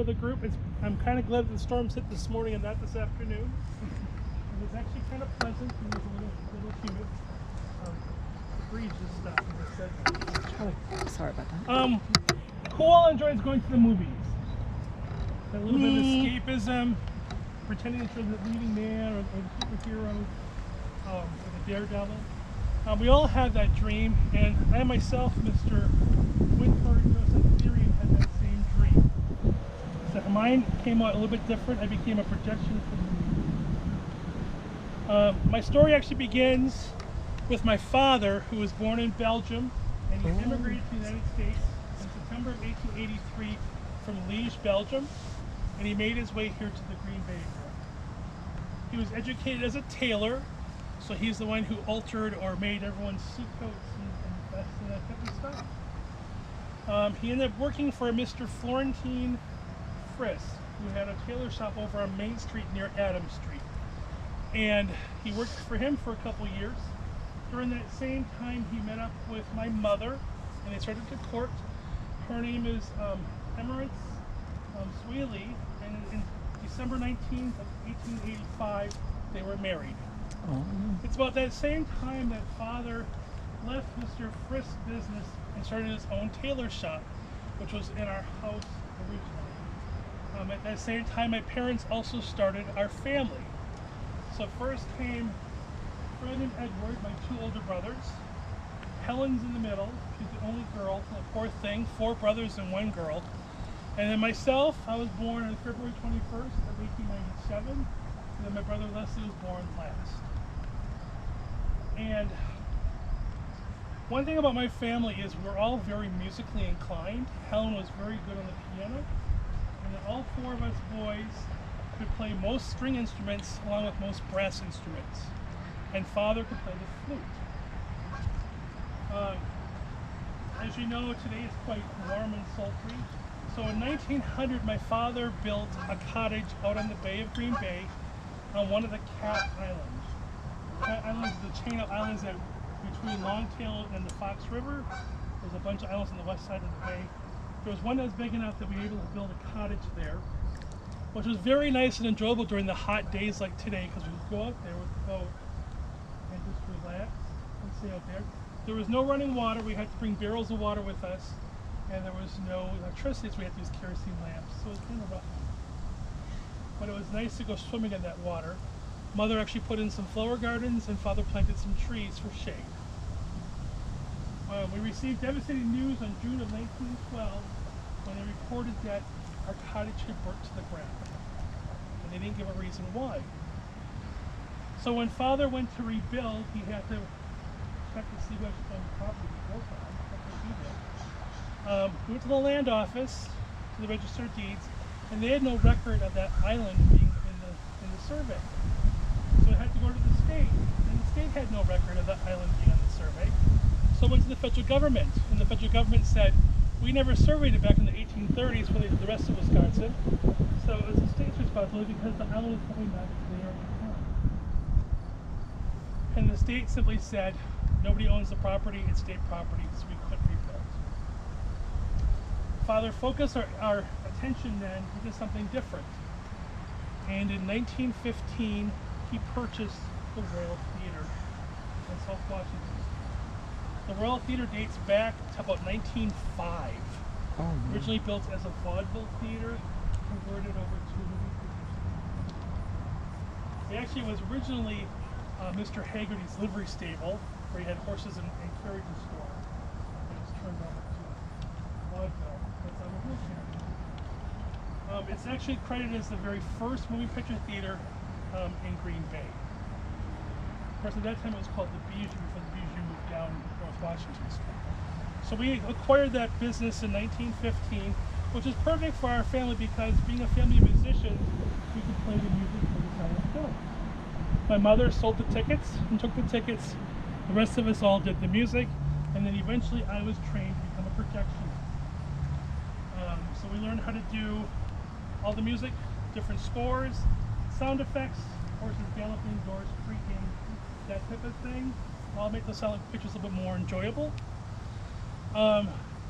of the group. I'm kind of glad the storms hit this morning and not this afternoon. It was actually kind of pleasant and it was a little humid. The breeze just stopped and I said, Oh, sorry about that. who all enjoys going to the movies? A little bit of escapism, pretending that you're the leading man or the superhero, or the daredevil. We all have that dream, and I myself, Mr. Winford Joseph Theory, had that same dream. So mine came out a little bit different. I became a projection for the movie. My story actually begins with my father, who was born in Belgium, and he immigrated to the United States in September of 1883 from Liège, Belgium, and he made his way here to the Green Bay area. He was educated as a tailor, so he's the one who altered or made everyone's suit coats and vests and that type of stuff. He ended up working for Mr. Florentine Friss, who had a tailor shop over on Main Street near Adams Street. And he worked for him for a couple years. During that same time, he met up with my mother, and they started to court. Her name is Emirates Swaley, and in December 19th of 1885, they were married. It's about that same time that father left Mr. Frisk's business and started his own tailor shop, which was in our house originally. At that same time, my parents also started our family. So first came Fred and Edward, my two older brothers. Helen's in the middle. She's the only girl. The poor thing, 4 brothers and 1 girl. And then myself, I was born on February 21st of 1897. And then my brother Leslie was born last. And one thing about my family is we're all very musically inclined. Helen was very good on the piano. And then all 4 of us boys could play most string instruments along with most brass instruments. And father could play the flute. As you know, today is quite warm and sultry. So in 1900, my father built a cottage out on the Bay of Green Bay on one of the Cat Islands. Cat Islands is the chain of islands that between Longtail and the Fox River. There's a bunch of islands on the west side of the bay. There was one that was big enough that we were able to build a cottage there, which was very nice and enjoyable during the hot days like today, because we would go out there with the boat and just relax and stay out there. There was no running water. We had to bring barrels of water with us, and there was no electricity, so we had to use kerosene lamps. So it was kind of rough. But it was nice to go swimming in that water. Mother actually put in some flower gardens, and father planted some trees for shade. We received devastating news on June of 1912 when they reported that our cottage had burnt to the ground. And they didn't give a reason why. So when father went to rebuild, he had to check to see what property was built on. That's what he did. He went to the land office, to the register of deeds, and they had no record of that island being in the survey. So it had to go to the state, and the state had no record of that island being on the survey. So it went to the federal government, and the federal government said, we never surveyed it back in the 1830s for the rest of Wisconsin, so it was the state's responsibility because the island was probably not there at the time. And the state simply said, nobody owns the property, it's state property, so we couldn't rebuild. Father focused our attention then into something different. And in 1915, he purchased the Royal Theater in South Washington. The Royal Theater dates back to about 1905. Originally built as a vaudeville theater, converted over to a movie theater. It actually was originally Mr. Haggerty's livery stable, where he had horses and carriages stored. It was turned over to vaudeville. That's how it was. It's actually credited as the very first moving picture theater in Green Bay. Of course, at that time it was called the Bijou before the Bijou moved down North Washington Street. So we acquired that business in 1915, which is perfect for our family because being a family of musicians, we could play the music for the silent film. My mother sold the tickets and took the tickets. The rest of us all did the music, and then eventually I was trained to become a projectionist. So we learned how to do all the music, different scores, sound effects, horses galloping, doors creaking, that type of thing. I'll make the silent pictures a little bit more enjoyable.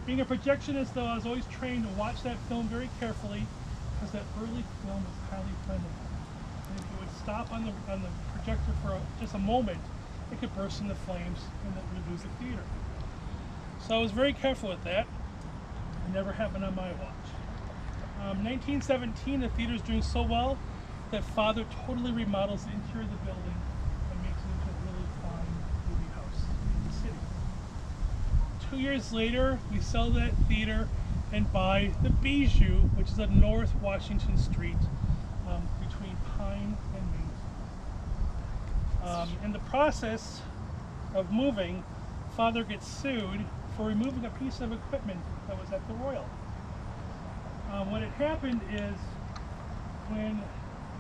Being a projectionist, though, I was always trained to watch that film very carefully because that early film was highly flammable. And if it would stop on the projector for just a moment, it could burst into flames and then we'd lose the theater. So I was very careful with that. It never happened on my watch. 1917, the theater's doing so well that Father totally remodels the interior of the building and makes it into a really fine movie house in the city. 2 years later, we sell that theater and buy the Bijou, which is on North Washington Street between Pine and Main. In the process of moving, Father gets sued for removing a piece of equipment that was at the Royal. What had happened is when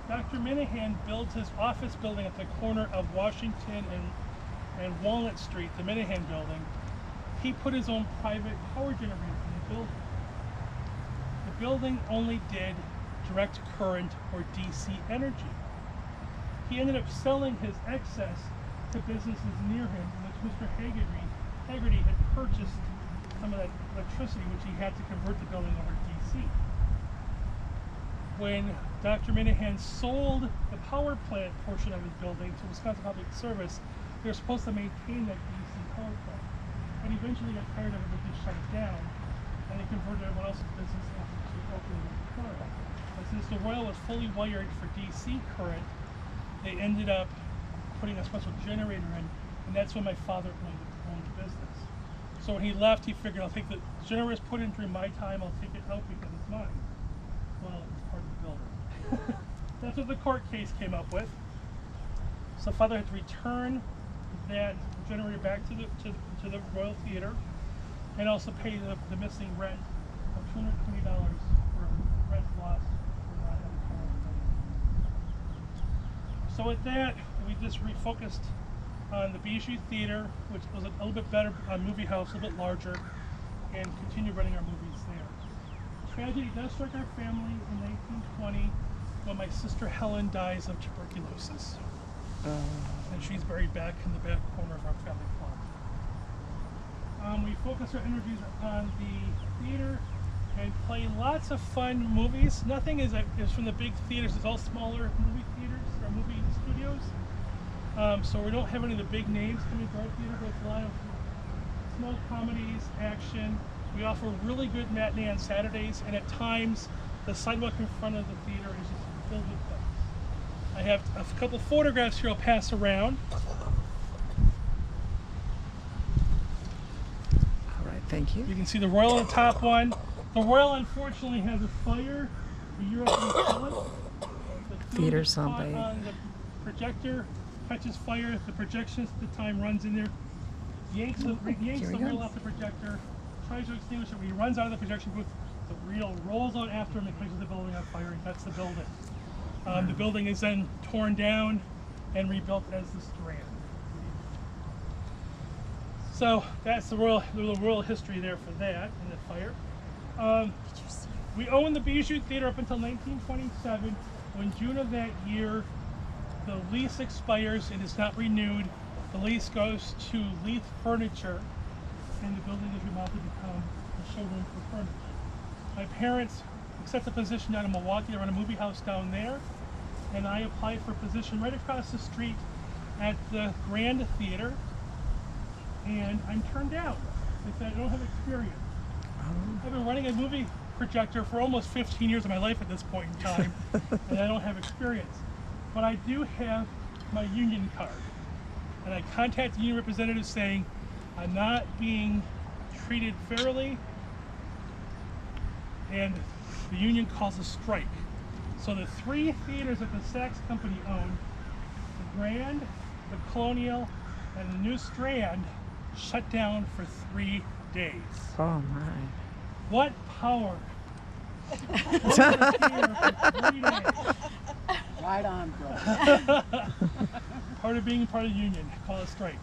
Dr. Minahan built his office building at the corner of Washington and Walnut Street, the Minahan building, he put his own private power generator in the building. The building only did direct current or DC energy. He ended up selling his excess to businesses near him, in which Mr. Haggerty had purchased some of that electricity, which he had to convert the building over to DC. When Dr. Minahan sold the power plant portion of his building to Wisconsin Public Service, they were supposed to maintain that DC power plant. But eventually got tired of it and just shut it down, and they converted everyone else's business into alternating current. But since the Royal was fully wired for DC current, they ended up putting a special generator in, and that's when my father owned the business. So when he left, he figured, I'll take the generator's put in during my time, I'll take it out because it's mine. Well, it was part of the building. That's what the court case came up with. So Father had to return that generator back to the Royal Theater and also pay the missing rent of $220 for rent loss for not having power. So with that, we just refocused on the Bijou Theater, which was a little bit better movie house, a little bit larger, and continued running our movies there. Tragedy does strike our family in 1920 when my sister Helen dies of tuberculosis. And she's buried back in the back corner of our family plot. We focus our energies on the theater and play lots of fun movies. Nothing is from the big theaters. It's all smaller movie theaters or movie studios. So we don't have any of the big names coming to our theater, but it's a lot of small comedies, action. We offer really good matinee on Saturdays, and at times the sidewalk in front of the theater is just filled with folks. I have a couple photographs here I'll pass around. All right, thank you. You can see the Royal on the top one. The Royal unfortunately has a fire a year after we sell it. The Theater film is caught someday. on the projector, catches fire, the projectionist at the time runs in there, yanks the reel off the projector, tries to extinguish it. When he runs out of the projection booth, the reel rolls out after him and catches the building on fire and cuts the building. The building is then torn down and rebuilt as the Strand. So that's the royal history there for that and the fire. We owned the Bijou Theater up until 1927. When June of that year, the lease expires and is not renewed. The lease goes to Leith Furniture, and the building is remodeled to become a showroom for furniture. My parents accepted a position down in Milwaukee. They run a movie house down there, and I applied for a position right across the street at the Grand Theater, and I'm turned down. They said I don't have experience. I've been running a movie projector for almost 15 years of my life at this point in time, and I don't have experience. But I do have my union card, and I contacted the union representative saying I'm not being treated fairly, and the union calls a strike. So the three theaters that the Saks Company owned, the Grand, the Colonial, and the New Strand, shut down for 3 days. Oh my. What power? For 3 days. Right on, bro. Part of being part of the union, call a strike.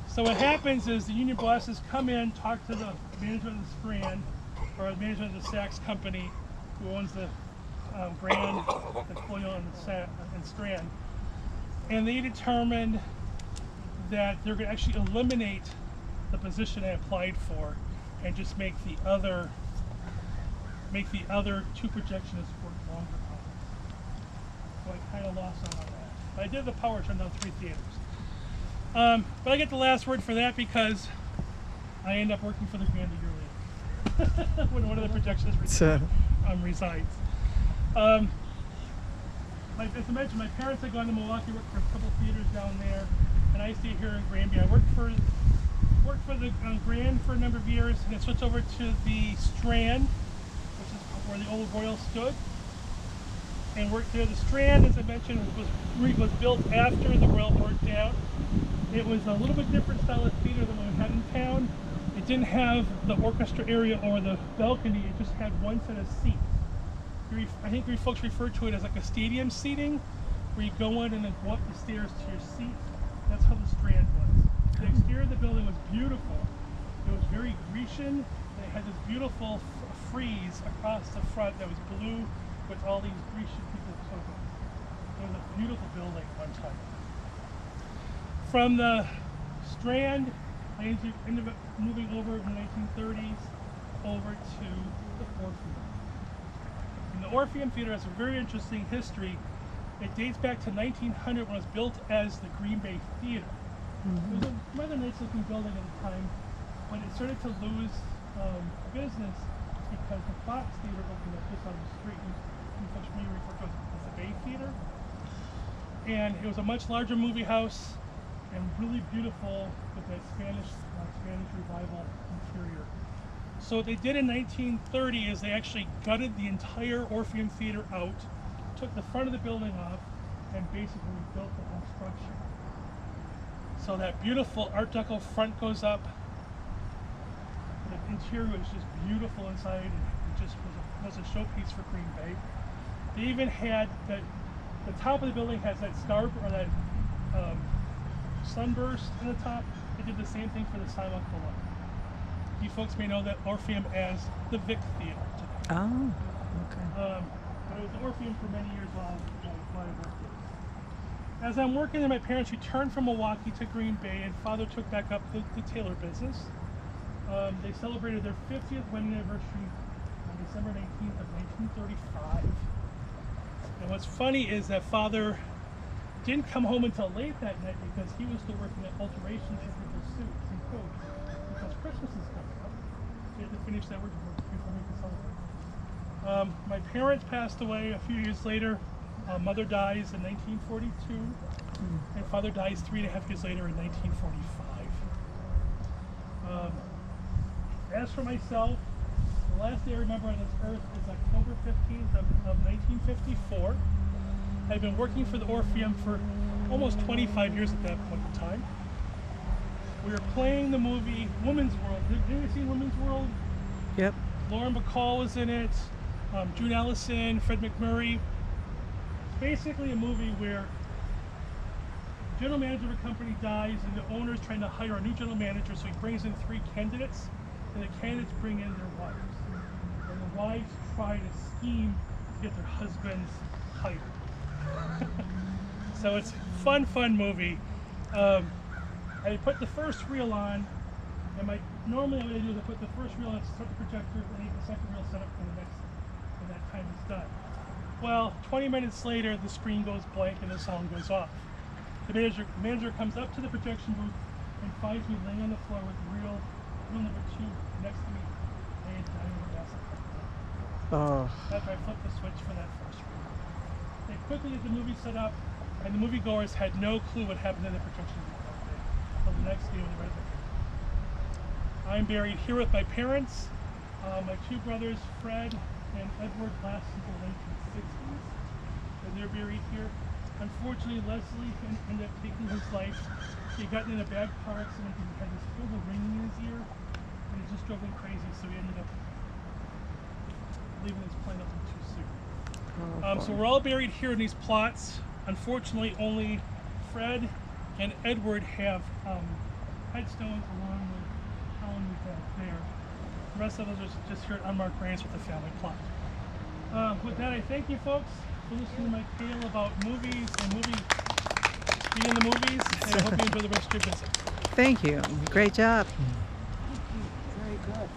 So what happens is the union bosses come in, talk to the management of the Strand, or the management of the Saks Company, who owns the Grand, the Colonial, and Strand, and they determined that they're going to actually eliminate the position I applied for and just make the other make the other two projectionists work longer hours. So I kind of lost out on that. But I did the power turn down 3 theaters. But I get the last word for that because I end up working for the Grand a year later when one of the projectionists resides. As I mentioned, my parents had gone to Milwaukee, worked for a couple theaters down there, and I stayed here in Granby. I worked for the Grand for a number of years, and I switched over to the Strand, which is where the old Royal stood, and worked there. The Strand, as I mentioned, was built after the Royal burnt down. It was a little bit different style of theater than what we had in town. It didn't have the orchestra area or the balcony. It just had one set of seats. I think we folks refer to it as like a stadium seating, where you go in and then go up the stairs to your seat. That's how the Strand was. The exterior of the building was beautiful. It was very Grecian. It had this beautiful frieze across the front that was blue with all these Grecian people's slogans. It was a beautiful building at one time. From the Strand, I ended up moving over in the 1930s over to the Orpheum. And the Orpheum Theater has a very interesting history. It dates back to 1900 when it was built as the Green Bay Theater. It was a rather nice looking building at the time, but it started to lose business because the Fox Theater opened up just on the street. You folks may refer to it as the Bay Theater. And it was a much larger movie house and really beautiful with that Spanish revival interior. So what they did in 1930 is they actually gutted the entire Orpheum Theater out, took the front of the building off, and basically rebuilt the whole structure. So that beautiful Art Deco front goes up. The interior was just beautiful inside, and it just was a showpiece for Green Bay. They even had the top of the building has that star or that sunburst in the top. They did the same thing for the sidewalk below. You folks may know that Orpheum as the Vic Theater today. Oh, okay. But it was the Orpheum for many years while I worked there. As I'm working there, my parents returned from Milwaukee to Green Bay, and Father took back up the tailor business. They celebrated their 50th wedding anniversary on December 19th of 1935. And what's funny is that Father didn't come home until late that night because he was still working at alterations for people's suits and coats because Christmas is coming up. So he had to finish that work before we could celebrate. My parents passed away a few years later. Mother dies in 1942, and Father dies 3.5 years later in 1945. As for myself, the last day I remember on this earth is October 15th of 1954. I've been working for the Orpheum for almost 25 years at that point in time. We were playing the movie Woman's World. Have you ever seen Woman's World? Yep. Lauren Bacall was in it, June Ellison, Fred McMurray. It's basically a movie where the general manager of a company dies and the owner is trying to hire a new general manager, so he brings in 3 candidates, and the candidates bring in their wives. And the wives try to scheme to get their husbands hired. So it's a fun movie. I put the first reel on, and normally what I do is I put the first reel on, start the projector, and then the second reel set up for the next when that time is done. Well, 20 minutes later, the screen goes blank and the sound goes off. The manager comes up to the projection booth and finds me laying on the floor with reel number 2 next to me, laying down in the basket. Oh. After I flipped the switch for that first reel. They quickly get the movie set up, and the moviegoers had no clue what happened in the projection booth that day, until the next day when they read the paper. I'm buried here with my parents. My 2 brothers, Fred and Edward, lasted until the 1960s, and they're buried here. Unfortunately, Leslie ended up taking his life. He had gotten in a bad car accident and he had this horrible ringing in his ear, and it just drove him crazy, so he ended up leaving his plane up too soon. So we're all buried here in these plots. Unfortunately, only Fred and Edward have headstones along with Helen back there. The rest of us are just here at unmarked graves with the family plot. With that, I thank you folks for listening to my tale about movies and being in the movies, and I hope you enjoy the rest of your visit. Thank you. Great job. Very good.